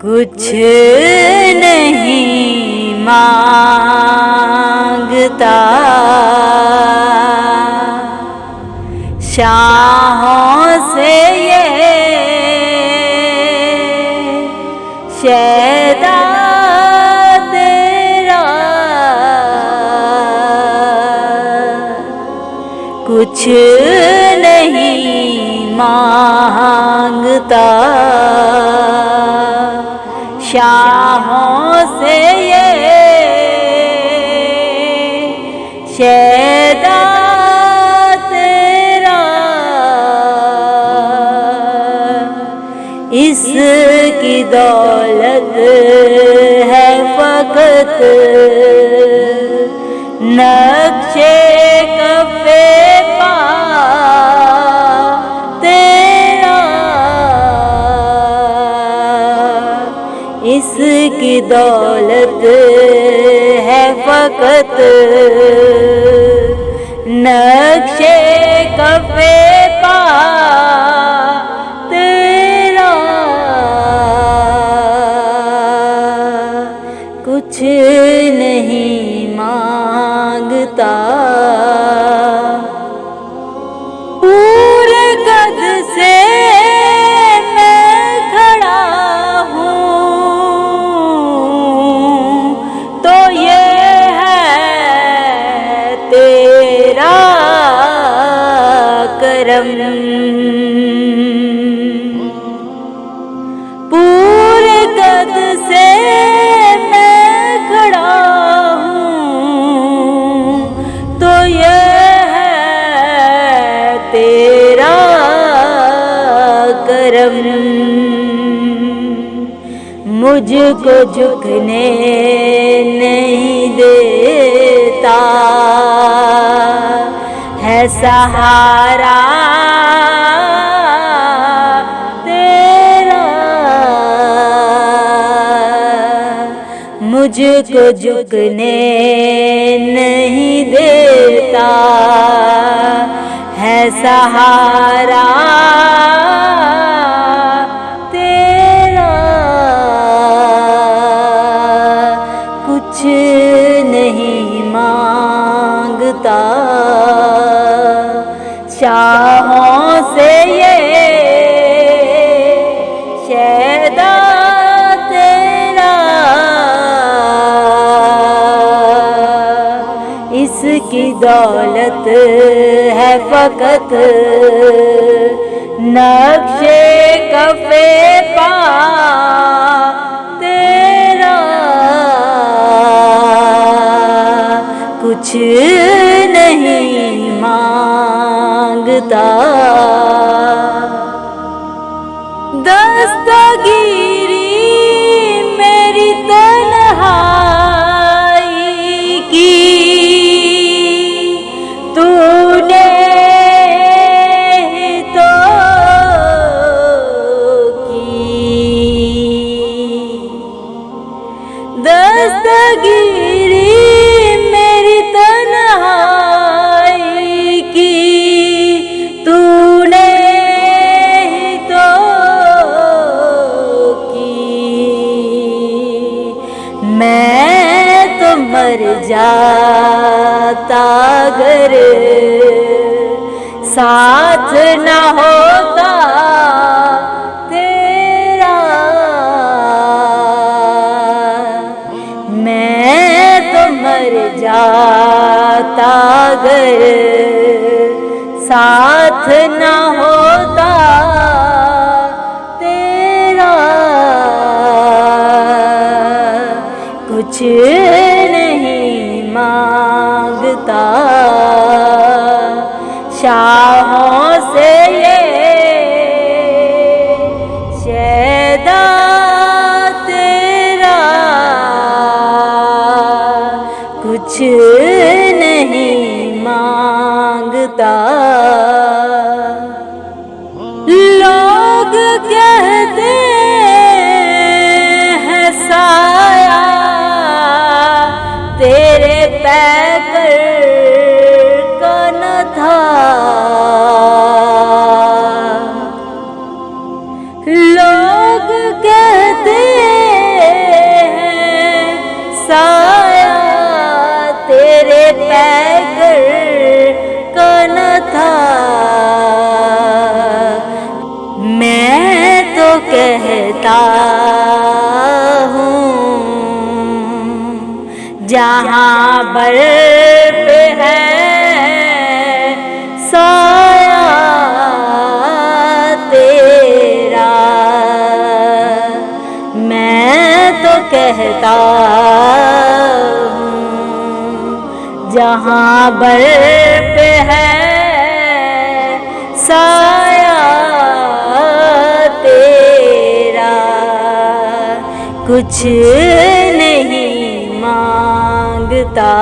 कुछ नहीं मांगता शाहों से ये शैदा तेरा, कुछ नहीं मांगता शाहों से ये शैदा तेरा। इसकी दौलत है फकत नक्शे कफ़े पा तेरा। इसकी दौलत है फकत नक्शे कफ़े पा तेरा। कुछ नहीं मांगता पूरे कद से मैं खड़ा हूँ तो ये है तेरा करम। पूरे कद से मैं खड़ा हूँ तो ये तेरा करम। मुझको झुकने नहीं देता है सहारा तेरा। मुझको झुकने नहीं देता है सहारा तेरा। कुछ नहीं मांगता शाहों से ये शैदा तेरा। इसकी दौलत है फकत नक्शे कफ़े पा तेरा। कुछ नहीं मांगता दस्तगीरी मेरी तन्हाई की तूने ही तो की। दस्तगीरी मेरी तन्हाई की तूने ही तो की। मैं तो मर जाता अगर साथ न होता तेरा। मैं तो मर जाता अगर साथ न होता तेरा। कुछ नहीं मांगता शाहों से ये शैदा तेरा। कुछ नहीं मांगता। लोग कहते हैं साया तेरे पैर साया तेरे पैकर का न था। मैं तो कहता हूँ जहाँ बर्फ है साया तेरा। मैं तो कहता हूँ जहाँ बर्फ है साया तेरा। कुछ नहीं मांगता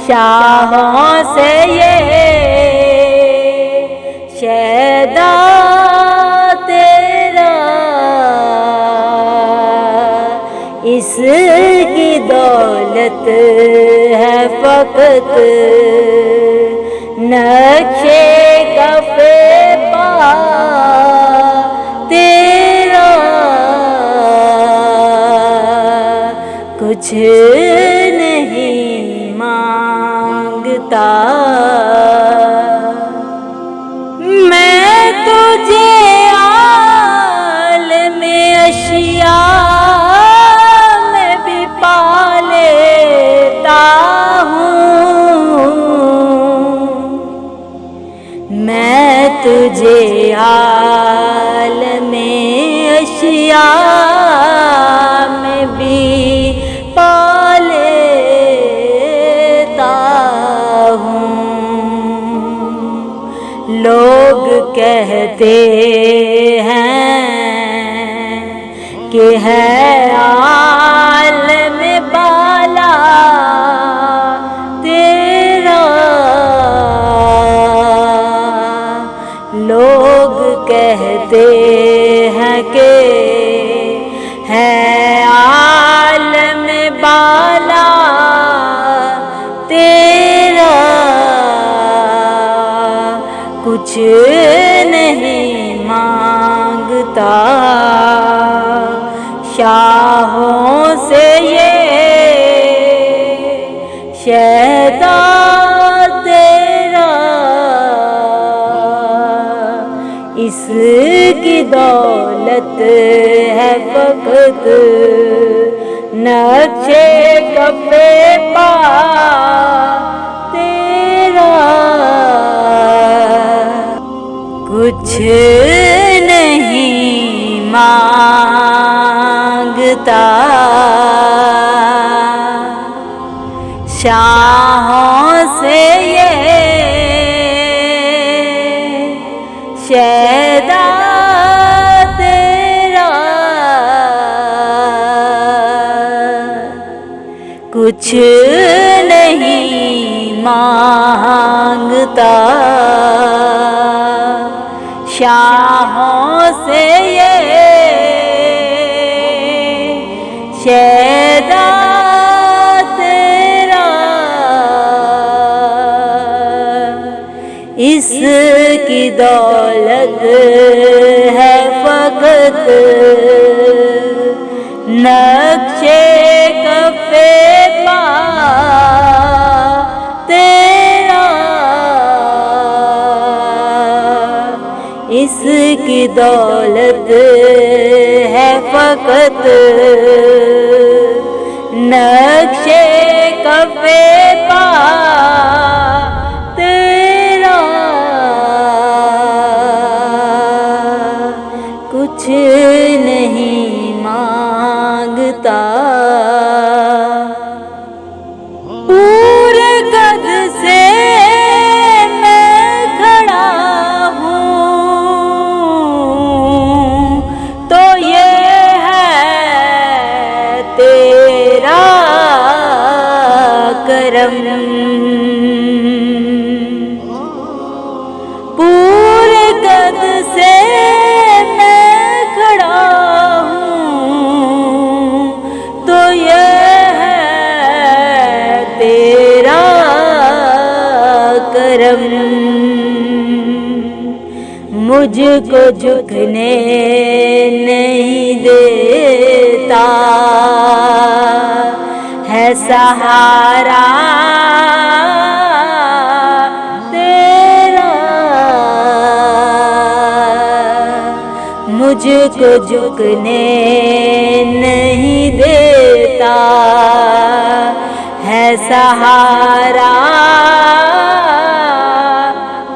शाहों से ये शैदा तेरा। इसकी दौलत है फकत नक्शे कफे पा तेरा। कुछ नहीं मांगता मैं तुझे आलमे अशिया में भी पा लेता हूँ। मैं तुझे आलमे अशिया में भी पा लेता हूँ। लोग कहते हैं कि है आलम बाला तेरा। लोग कहते हैं कि है आलम बाला तेरा। कुछ नहीं मांगता शाहों से ये शैदा तेरा। इसकी दौलत है फकत नक्शे कफे पा तेरा। कुछ नहीं मांगता शाहों से ये शैदा तेरा। कुछ नहीं मांगता शाहों से ये शैदा तेरा। इसकी दौलत है फकत नक्शे कफे पा तेरा। इसकी दौलत है फकत नक्शे कफे पा तेरा। कुछ नहीं मांगता पूरे कद से मैं खड़ा हूँ तो ये है तेरा करम। पूरे कद से मैं खड़ा हूँ तो ये है तेरा करम। मुझको झुकने नहीं देता सहारा तेरा, मुझको झुकने नहीं देता है सहारा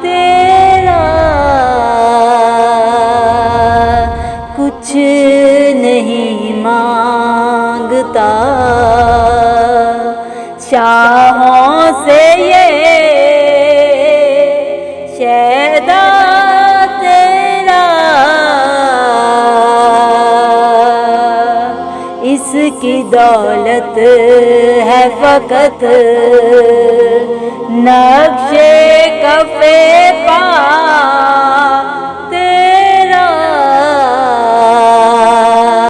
तेरा। कुछ नहीं मांगता चाहों से ये शैदा तेरा, इसकी दौलत है फकत नक्शे कफे पा